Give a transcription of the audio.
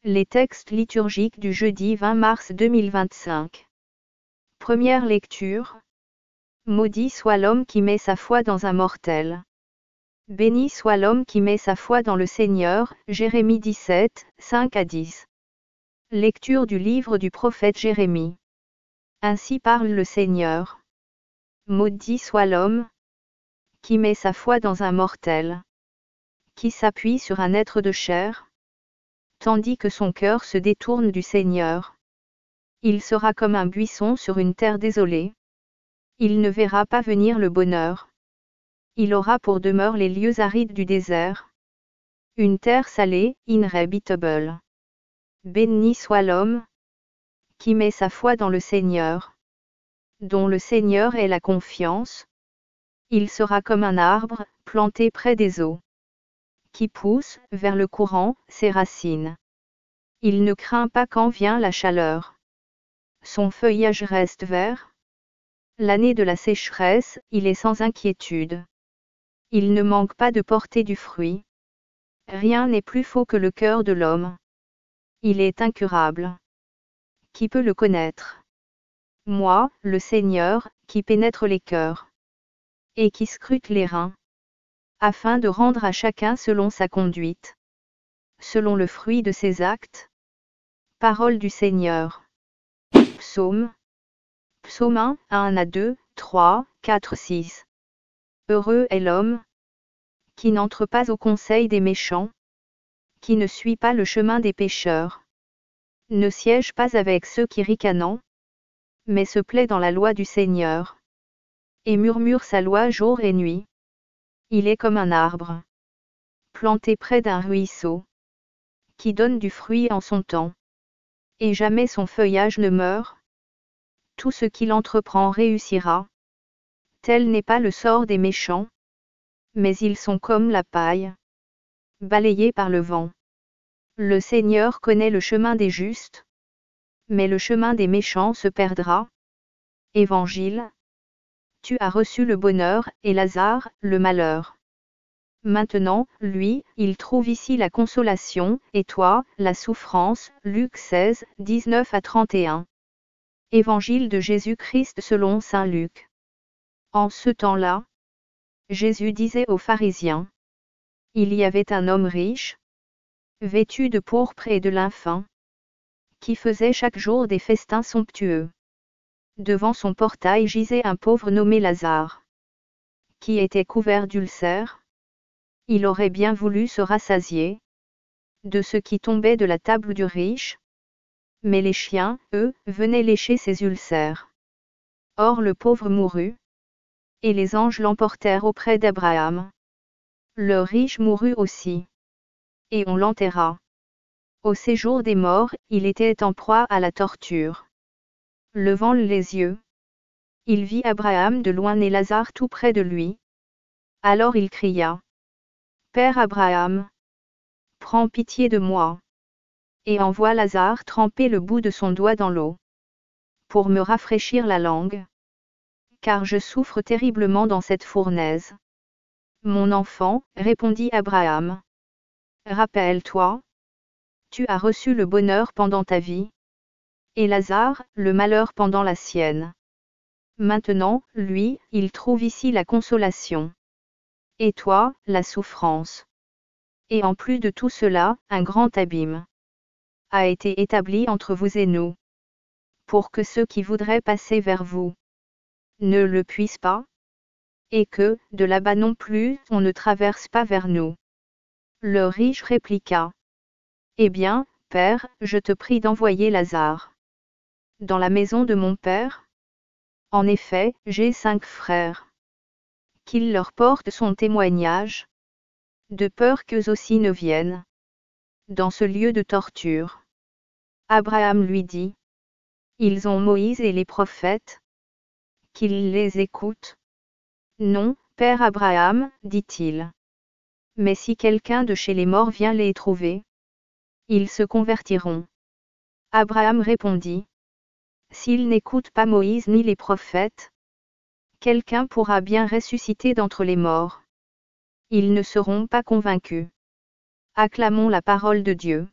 Les textes liturgiques du jeudi 20 mars 2025. Première lecture. Maudit soit l'homme qui met sa foi dans un mortel. Béni soit l'homme qui met sa foi dans le Seigneur. Jérémie 17, 5-10. Lecture du livre du prophète Jérémie. Ainsi parle le Seigneur. Maudit soit l'homme qui met sa foi dans un mortel, qui s'appuie sur un être de chair, tandis que son cœur se détourne du Seigneur. Il sera comme un buisson sur une terre désolée. Il ne verra pas venir le bonheur. Il aura pour demeure les lieux arides du désert. Une terre salée, inhabitable. Béni soit l'homme qui met sa foi dans le Seigneur, dont le Seigneur est la confiance. Il sera comme un arbre, planté près des eaux, qui pousse, vers le courant, ses racines. Il ne craint pas quand vient la chaleur. Son feuillage reste vert. L'année de la sécheresse, il est sans inquiétude. Il ne manque pas de porter du fruit. Rien n'est plus faux que le cœur de l'homme. Il est incurable. Qui peut le connaître? Moi, le Seigneur, qui pénètre les cœurs, et qui scrute les reins, afin de rendre à chacun selon sa conduite, selon le fruit de ses actes. Parole du Seigneur. Psaume. Psaume 1, 1-2, 3, 4, 6. Heureux est l'homme qui n'entre pas au conseil des méchants, qui ne suit pas le chemin des pécheurs, ne siège pas avec ceux qui ricanent, mais se plaît dans la loi du Seigneur, et murmure sa loi jour et nuit. Il est comme un arbre planté près d'un ruisseau, qui donne du fruit en son temps, et jamais son feuillage ne meurt. Tout ce qu'il entreprend réussira. Tel n'est pas le sort des méchants, mais ils sont comme la paille, balayés par le vent. Le Seigneur connaît le chemin des justes, mais le chemin des méchants se perdra. Évangile. Tu as reçu le bonheur, et Lazare, le malheur. Maintenant, lui, il trouve ici la consolation, et toi, la souffrance. Luc 16, 19-31. Évangile de Jésus-Christ selon saint Luc. En ce temps-là, Jésus disait aux pharisiens: il y avait un homme riche, vêtu de pourpre et de lin fin, qui faisait chaque jour des festins somptueux. Devant son portail gisait un pauvre nommé Lazare, qui était couvert d'ulcères. Il aurait bien voulu se rassasier de ce qui tombait de la table du riche, mais les chiens, eux, venaient lécher ses ulcères. Or le pauvre mourut, et les anges l'emportèrent auprès d'Abraham. Le riche mourut aussi, et on l'enterra. Au séjour des morts, il était en proie à la torture. Levant les yeux, il vit Abraham de loin et Lazare tout près de lui. Alors il cria: Père Abraham, prends pitié de moi, et envoie Lazare tremper le bout de son doigt dans l'eau, pour me rafraîchir la langue, car je souffre terriblement dans cette fournaise. Mon enfant, répondit Abraham, rappelle-toi, tu as reçu le bonheur pendant ta vie, et Lazare, le malheur pendant la sienne. Maintenant, lui, il trouve ici la consolation, et toi, la souffrance. Et en plus de tout cela, un grand abîme a été établi entre vous et nous, pour que ceux qui voudraient passer vers vous ne le puissent pas, et que, de là-bas non plus, on ne traverse pas vers nous. Le riche répliqua: Eh bien, Père, je te prie d'envoyer Lazare dans la maison de mon père. En effet, j'ai 5 frères. Qu'il leur porte son témoignage, de peur qu'eux aussi ne viennent dans ce lieu de torture. Abraham lui dit: Ils ont Moïse et les prophètes, qu'ils les écoutent. Non, Père Abraham, dit-il. Mais si quelqu'un de chez les morts vient les trouver, ils se convertiront. Abraham répondit: S'ils n'écoutent pas Moïse ni les prophètes, quelqu'un pourra bien ressusciter d'entre les morts. Ils ne seront pas convaincus. Acclamons la parole de Dieu.